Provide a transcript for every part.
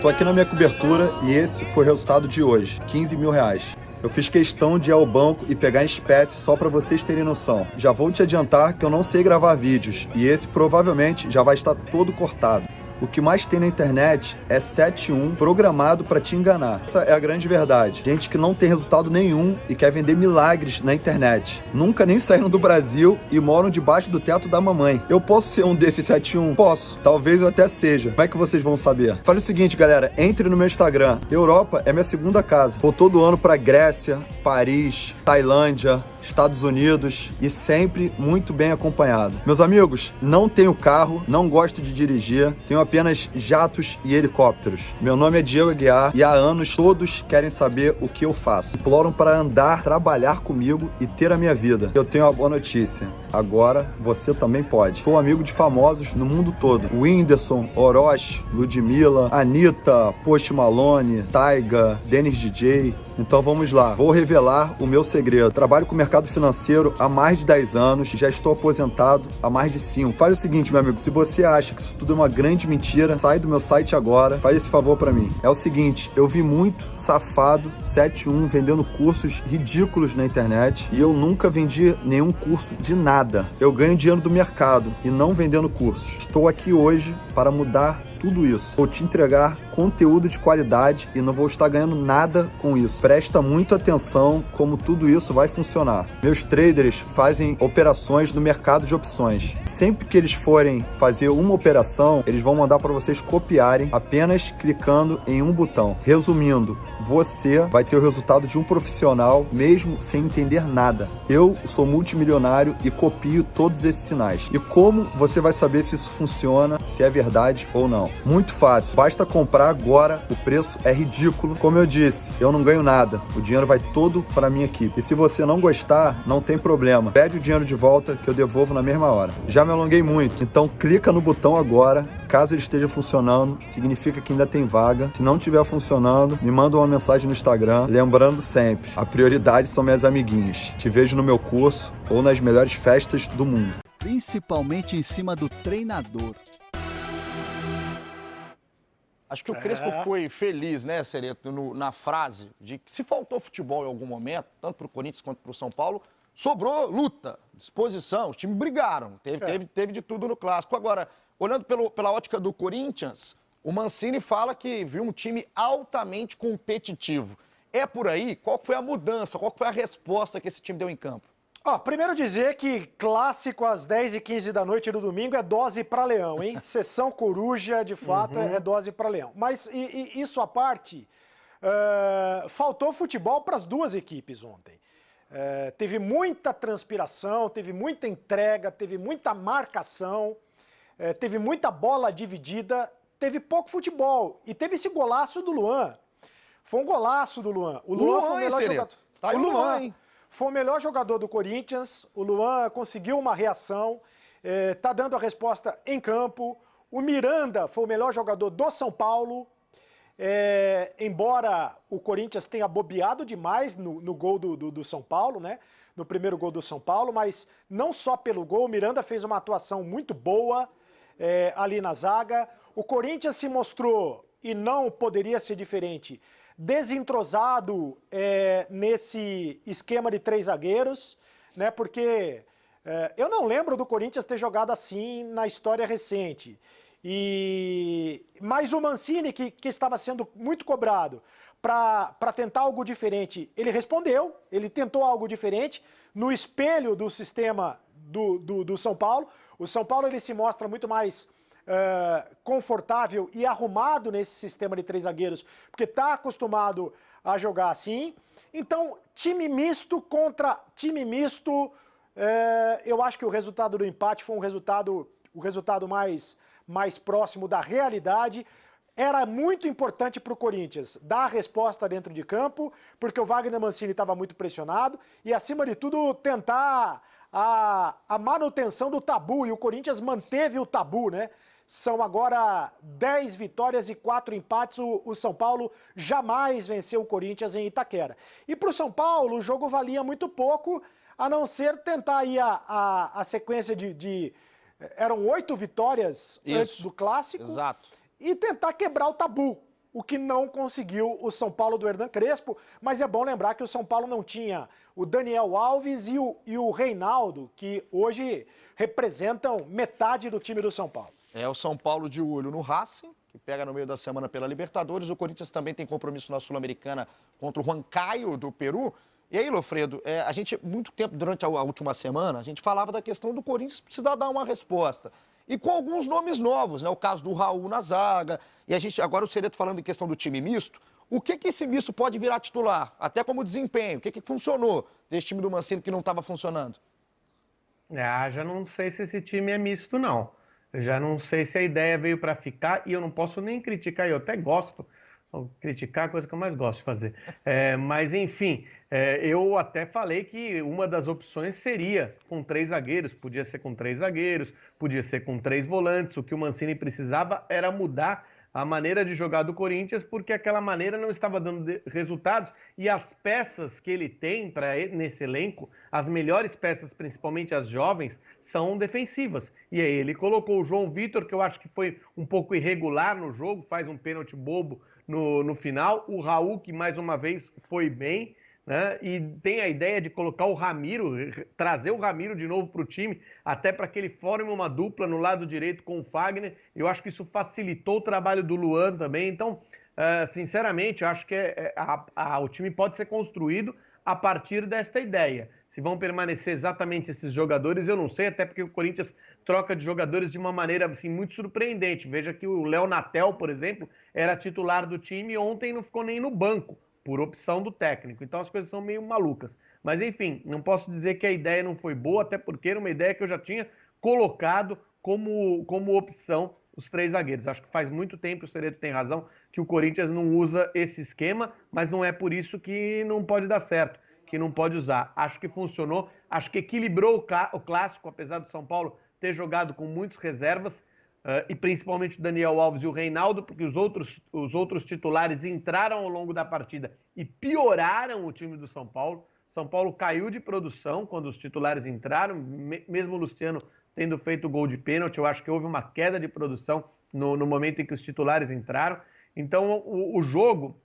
Tô aqui na minha cobertura e esse foi o resultado de hoje, R$15 mil. Eu fiz questão de ir ao banco e pegar em espécie só para vocês terem noção. Já vou te adiantar que eu não sei gravar vídeos e esse provavelmente já vai estar todo cortado. O que mais tem na internet é 7-1 programado para te enganar. Essa é a grande verdade. Gente que não tem resultado nenhum e quer vender milagres na internet. Nunca nem saíram do Brasil e moram debaixo do teto da mamãe. Eu posso ser um desses 7-1? Posso. Talvez eu até seja. Como é que vocês vão saber? Fale o seguinte, galera. Entre no meu Instagram. Europa é minha segunda casa. Vou todo ano para Grécia, Paris, Tailândia, Estados Unidos e sempre muito bem acompanhado. Meus amigos, não tenho carro, não gosto de dirigir, tenho apenas jatos e helicópteros. Meu nome é Diego Aguiar e há anos todos querem saber o que eu faço. Imploram para andar, trabalhar comigo e ter a minha vida. Eu tenho uma boa notícia. Agora você também pode. Sou amigo de famosos no mundo todo. Whindersson, Orochi, Ludmilla, Anitta, Post Malone, Taiga, Dennis DJ. Então vamos lá, vou revelar o meu segredo. Trabalho com o mercado financeiro há mais de 10 anos e já estou aposentado há mais de 5. Faz o seguinte, meu amigo, se você acha que isso tudo é uma grande mentira, sai do meu site agora, faz esse favor pra mim. É o seguinte, eu vi muito safado 7-1 vendendo cursos ridículos na internet e eu nunca vendi nenhum curso de nada. Eu ganho dinheiro do mercado e não vendendo cursos. Estou aqui hoje para mudar tudo isso. Vou te entregar conteúdo de qualidade e não vou estar ganhando nada com isso. Presta muita atenção como tudo isso vai funcionar. Meus traders fazem operações no mercado de opções. Sempre que eles forem fazer uma operação, eles vão mandar para vocês copiarem apenas clicando em um botão. Resumindo, você vai ter o resultado de um profissional mesmo sem entender nada. Eu sou multimilionário e copio todos esses sinais. E como você vai saber se isso funciona, se é verdade ou não? Muito fácil, basta comprar agora, o preço é ridículo. Como eu disse, eu não ganho nada, o dinheiro vai todo para minha equipe. E se você não gostar, não tem problema. Pede o dinheiro de volta que eu devolvo na mesma hora. Já me alonguei muito, então clica no botão agora. Caso ele esteja funcionando, significa que ainda tem vaga. Se não estiver funcionando, me manda uma mensagem no Instagram. Lembrando sempre, a prioridade são minhas amiguinhas. Te vejo no meu curso ou nas melhores festas do mundo. Principalmente em cima do treinador. Acho que o Crespo foi feliz, né, Sereto, na frase de que se faltou futebol em algum momento, tanto para o Corinthians quanto para o São Paulo, sobrou luta, disposição, os times brigaram, teve de tudo no Clássico. Agora, olhando pela ótica do Corinthians, o Mancini fala que viu um time altamente competitivo. É por aí? Qual foi a mudança, qual foi a resposta que esse time deu em campo? Primeiro dizer que clássico às 10h15 da noite do domingo é dose para leão, hein? Sessão coruja, de fato, é dose para leão. Mas isso à parte, faltou futebol para as duas equipes ontem. Teve muita transpiração, teve muita entrega, teve muita marcação, teve muita bola dividida, teve pouco futebol. E teve esse golaço do Luan. Foi um golaço do Luan. O Luan foi o melhor jogador. Tá aí o Luan, hein? Foi o melhor jogador do Corinthians, o Luan conseguiu uma reação, tá dando a resposta em campo. O Miranda foi o melhor jogador do São Paulo, embora o Corinthians tenha bobeado demais no gol do São Paulo, né? No primeiro gol do São Paulo, mas não só pelo gol, o Miranda fez uma atuação muito boa ali na zaga. O Corinthians se mostrou, e não poderia ser diferente, desentrosado nesse esquema de 3 zagueiros, né? Porque eu não lembro do Corinthians ter jogado assim na história recente. Mas o Mancini, que estava sendo muito cobrado para tentar algo diferente, ele respondeu, ele tentou algo diferente no espelho do sistema do São Paulo. O São Paulo ele se mostra muito mais confortável e arrumado nesse sistema de 3 zagueiros, porque está acostumado a jogar assim. Então, time misto contra time misto, eu acho que o resultado do empate foi o resultado mais próximo da realidade. Era muito importante para o Corinthians dar a resposta dentro de campo, porque o Wagner Mancini estava muito pressionado, e acima de tudo tentar a manutenção do tabu, e o Corinthians manteve o tabu, né? São agora 10 vitórias e 4 empates. O São Paulo jamais venceu o Corinthians em Itaquera. E para o São Paulo, o jogo valia muito pouco, a não ser tentar aí a sequência eram 8 vitórias antes do Clássico. Exato. E tentar quebrar o tabu. o que não conseguiu o São Paulo do Hernan Crespo, mas é bom lembrar que o São Paulo não tinha o Daniel Alves e o Reinaldo, que hoje representam metade do time do São Paulo. É o São Paulo de olho no Racing, que pega no meio da semana pela Libertadores. O Corinthians também tem compromisso na Sul-Americana contra o Huancayo do Peru. E aí, Lofredo, a gente, muito tempo durante a última semana, a gente falava da questão do Corinthians precisar dar uma resposta. E com alguns nomes novos, né? O caso do Raul na zaga. E a gente, agora o Cereto falando em questão do time misto. O que esse misto pode virar titular? Até como desempenho. O que funcionou desse time do Mancini que não estava funcionando? Já não sei se esse time é misto, não. Eu já não sei se a ideia veio para ficar e eu não posso nem criticar, eu até gosto. Criticar é a coisa que eu mais gosto de fazer. Mas, enfim, eu até falei que uma das opções seria com 3 zagueiros. Podia ser com 3 zagueiros, podia ser com 3 volantes. O que o Mancini precisava era mudar a maneira de jogar do Corinthians, porque aquela maneira não estava dando resultados. E as peças que ele tem nesse elenco, as melhores peças, principalmente as jovens, são defensivas. E aí ele colocou o João Vitor, que eu acho que foi um pouco irregular no jogo, faz um pênalti bobo no final. O Raul, que mais uma vez foi bem, né? E tem a ideia de colocar o Ramiro, trazer o Ramiro de novo para o time, até para que ele forme uma dupla no lado direito com o Fagner. Eu acho que isso facilitou o trabalho do Luan também. Então, sinceramente, eu acho que o time pode ser construído a partir desta ideia. Se vão permanecer exatamente esses jogadores, eu não sei, até porque o Corinthians troca de jogadores de uma maneira assim, muito surpreendente. Veja que o Léo Natel, por exemplo, era titular do time e ontem não ficou nem no banco, por opção do técnico. Então as coisas são meio malucas. Mas enfim, não posso dizer que a ideia não foi boa, até porque era uma ideia que eu já tinha colocado como opção os 3 zagueiros. Acho que faz muito tempo, o Ceredo tem razão, que o Corinthians não usa esse esquema, mas não é por isso que não pode dar certo, que não pode usar. Acho que funcionou, acho que equilibrou o clássico, apesar do São Paulo ter jogado com muitas reservas, e principalmente o Daniel Alves e o Reinaldo, porque os outros titulares entraram ao longo da partida e pioraram o time do São Paulo. São Paulo caiu de produção quando os titulares entraram, mesmo o Luciano tendo feito o gol de pênalti. Eu acho que houve uma queda de produção no momento em que os titulares entraram. Então o jogo,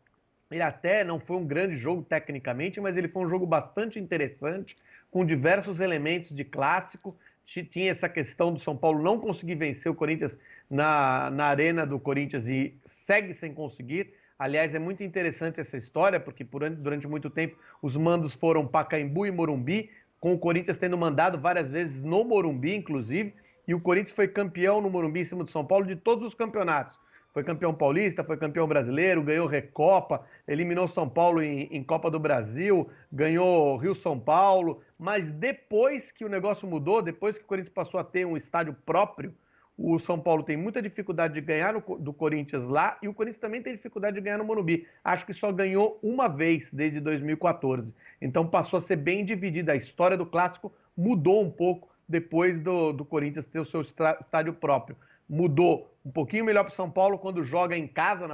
ele até não foi um grande jogo tecnicamente, mas ele foi um jogo bastante interessante, com diversos elementos de clássico. Tinha essa questão do São Paulo não conseguir vencer o Corinthians na arena do Corinthians e segue sem conseguir. Aliás, é muito interessante essa história, porque durante muito tempo os mandos foram Pacaembu e Morumbi, com o Corinthians tendo mandado várias vezes no Morumbi, inclusive, e o Corinthians foi campeão no Morumbi em cima do São Paulo de todos os campeonatos. Foi campeão paulista, foi campeão brasileiro, ganhou Recopa, eliminou São Paulo em Copa do Brasil, ganhou Rio-São Paulo. Mas depois que o negócio mudou, depois que o Corinthians passou a ter um estádio próprio, o São Paulo tem muita dificuldade de ganhar do Corinthians lá e o Corinthians também tem dificuldade de ganhar no Morumbi. Acho que só ganhou uma vez desde 2014. Então passou a ser bem dividida. A história do clássico mudou um pouco depois do Corinthians ter o seu estádio próprio. Mudou um pouquinho melhor para o São Paulo quando joga em casa,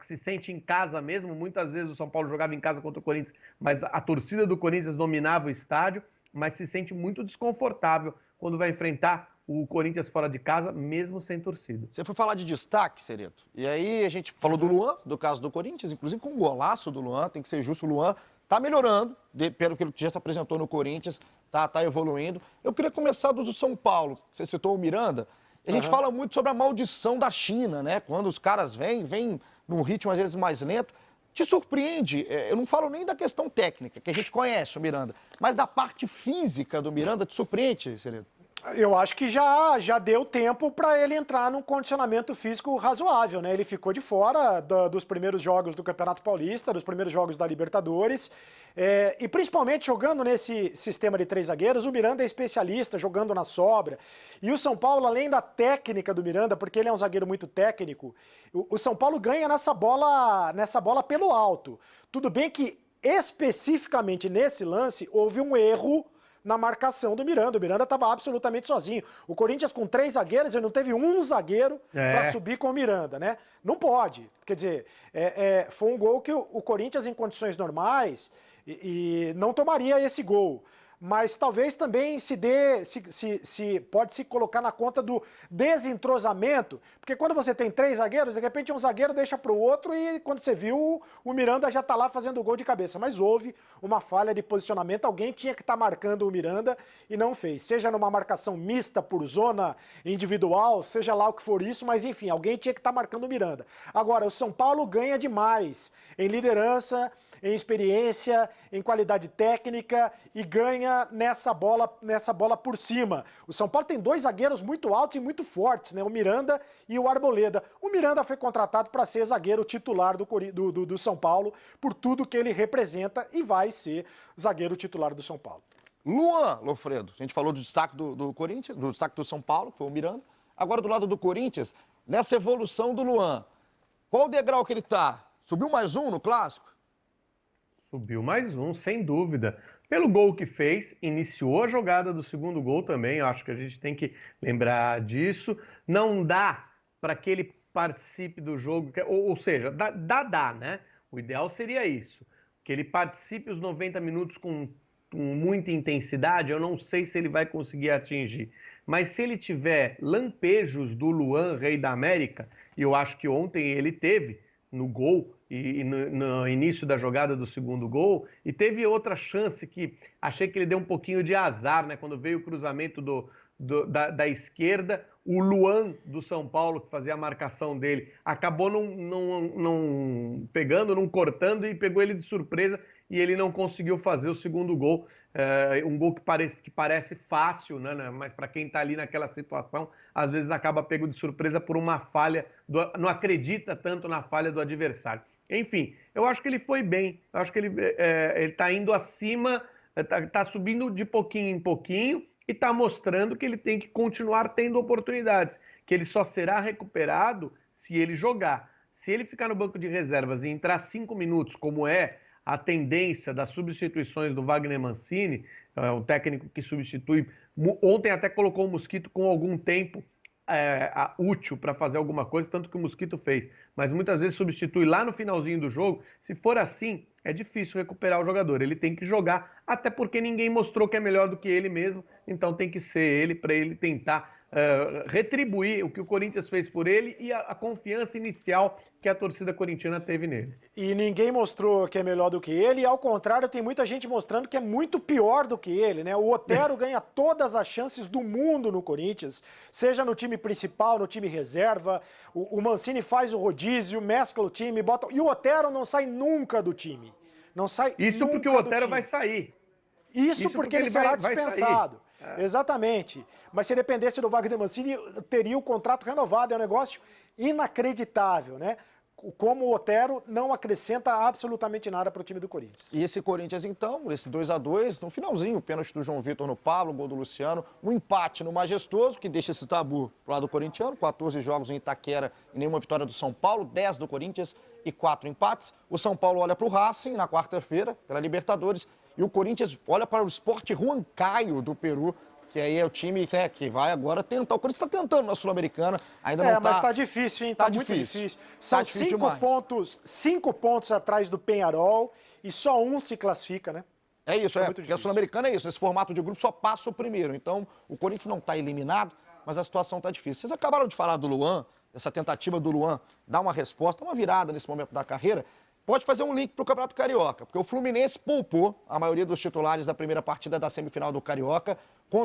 se sente em casa mesmo. Muitas vezes o São Paulo jogava em casa contra o Corinthians, mas a torcida do Corinthians dominava o estádio, mas se sente muito desconfortável quando vai enfrentar o Corinthians fora de casa, mesmo sem torcida. Você foi falar de destaque, Cereto, e aí a gente falou do Luan, do caso do Corinthians, inclusive com um golaço do Luan, tem que ser justo, o Luan tá melhorando, pelo que ele já se apresentou no Corinthians, tá evoluindo. Eu queria começar do São Paulo, você citou o Miranda. A gente fala muito sobre a maldição da China, né? Quando os caras vêm num ritmo às vezes mais lento. Te surpreende, eu não falo nem da questão técnica, que a gente conhece o Miranda, mas da parte física do Miranda, te surpreende, Ceredo? Eu acho que já deu tempo para ele entrar num condicionamento físico razoável, né? Ele ficou de fora dos primeiros jogos do Campeonato Paulista, dos primeiros jogos da Libertadores, e principalmente jogando nesse sistema de 3 zagueiros. O Miranda é especialista jogando na sobra, e o São Paulo, além da técnica do Miranda, porque ele é um zagueiro muito técnico, o São Paulo ganha nessa bola pelo alto. Tudo bem que especificamente nesse lance houve um erro na marcação do Miranda. O Miranda estava absolutamente sozinho. O Corinthians com 3 zagueiros, ele não teve um zagueiro para subir com o Miranda, né? Não pode. Quer dizer, foi um gol que o Corinthians, em condições normais, e não tomaria esse gol. mas talvez também pode se colocar na conta do desentrosamento, porque quando você tem 3 zagueiros, de repente um zagueiro deixa para o outro e quando você viu, o Miranda já está lá fazendo o gol de cabeça. Mas houve uma falha de posicionamento, alguém tinha que estar marcando o Miranda e não fez. Seja numa marcação mista por zona individual, seja lá o que for isso, mas enfim, alguém tinha que estar marcando o Miranda. Agora, o São Paulo ganha demais em liderança, em experiência, em qualidade técnica e ganha nessa bola por cima. O São Paulo tem 2 zagueiros muito altos e muito fortes, né? O Miranda e o Arboleda. O Miranda foi contratado para ser zagueiro titular do São Paulo por tudo que ele representa e vai ser zagueiro titular do São Paulo. Luan, Lofredo, a gente falou do destaque do Corinthians, do destaque do São Paulo, que foi o Miranda. Agora, do lado do Corinthians, nessa evolução do Luan, qual o degrau que ele tá? Subiu mais um no Clássico? Subiu mais um, sem dúvida. Pelo gol que fez, iniciou a jogada do segundo gol também, eu acho que a gente tem que lembrar disso. Não dá para que ele participe do jogo, ou seja, dá, né? O ideal seria isso, que ele participe os 90 minutos com muita intensidade, eu não sei se ele vai conseguir atingir. Mas se ele tiver lampejos do Luan, Rei da América, e eu acho que ontem ele teve no gol e no início da jogada do segundo gol, e teve outra chance que achei que ele deu um pouquinho de azar, né? Quando veio o cruzamento da esquerda, o Luan do São Paulo, que fazia a marcação dele, acabou não pegando, não cortando e pegou ele de surpresa e ele não conseguiu fazer o segundo gol. Um gol que parece fácil, né? Mas para quem está ali naquela situação, às vezes acaba pego de surpresa por uma falha, não acredita tanto na falha do adversário. Enfim, eu acho que ele foi bem, eu acho que ele está indo acima, está subindo de pouquinho em pouquinho e está mostrando que ele tem que continuar tendo oportunidades, que ele só será recuperado se ele jogar. Se ele ficar no banco de reservas e entrar 5 minutos, como é a tendência das substituições do Wagner Mancini, o técnico que substitui, ontem até colocou o Mosquito com algum tempo útil para fazer alguma coisa, tanto que o Mosquito fez, mas muitas vezes substitui lá no finalzinho do jogo. Se for assim, é difícil recuperar o jogador, ele tem que jogar, até porque ninguém mostrou que é melhor do que ele mesmo, então tem que ser ele para ele tentar retribuir o que o Corinthians fez por ele e a confiança inicial que a torcida corintiana teve nele. E ninguém mostrou que é melhor do que ele, e ao contrário, tem muita gente mostrando que é muito pior do que ele, né? O Otero ganha todas as chances do mundo no Corinthians, seja no time principal, no time reserva. O Mancini faz o rodízio, mescla o time, bota... E o Otero não sai nunca do time. Não sai Isso nunca porque o Otero vai sair. Isso porque ele será dispensado. Exatamente. Mas se dependesse do Wagner Mancini, teria o contrato renovado. É um negócio inacreditável, né? Como o Otero não acrescenta absolutamente nada para o time do Corinthians. E esse Corinthians, então, esse 2-2, no finalzinho, o pênalti do João Vitor no Pablo, o gol do Luciano, um empate no Majestoso, que deixa esse tabu pro lado corintiano, 14 jogos em Itaquera e nenhuma vitória do São Paulo, 10 do Corinthians e 4 empates. O São Paulo olha para o Racing na quarta-feira, pela Libertadores, e o Corinthians olha para o Sport Huancayo do Peru, que aí é o time que vai agora tentar. O Corinthians está tentando na Sul-Americana, ainda não está... mas está difícil, hein? Tá muito difícil. São 5 pontos atrás do Peñarol e só um se classifica, né? É isso, porque a Sul-Americana é isso. Nesse formato de grupo só passa o primeiro. Então, o Corinthians não está eliminado, mas a situação está difícil. Vocês acabaram de falar do Luan, essa tentativa do Luan dar uma resposta, uma virada nesse momento da carreira. Pode fazer um link para o Campeonato Carioca, porque o Fluminense poupou a maioria dos titulares da primeira partida da semifinal do Carioca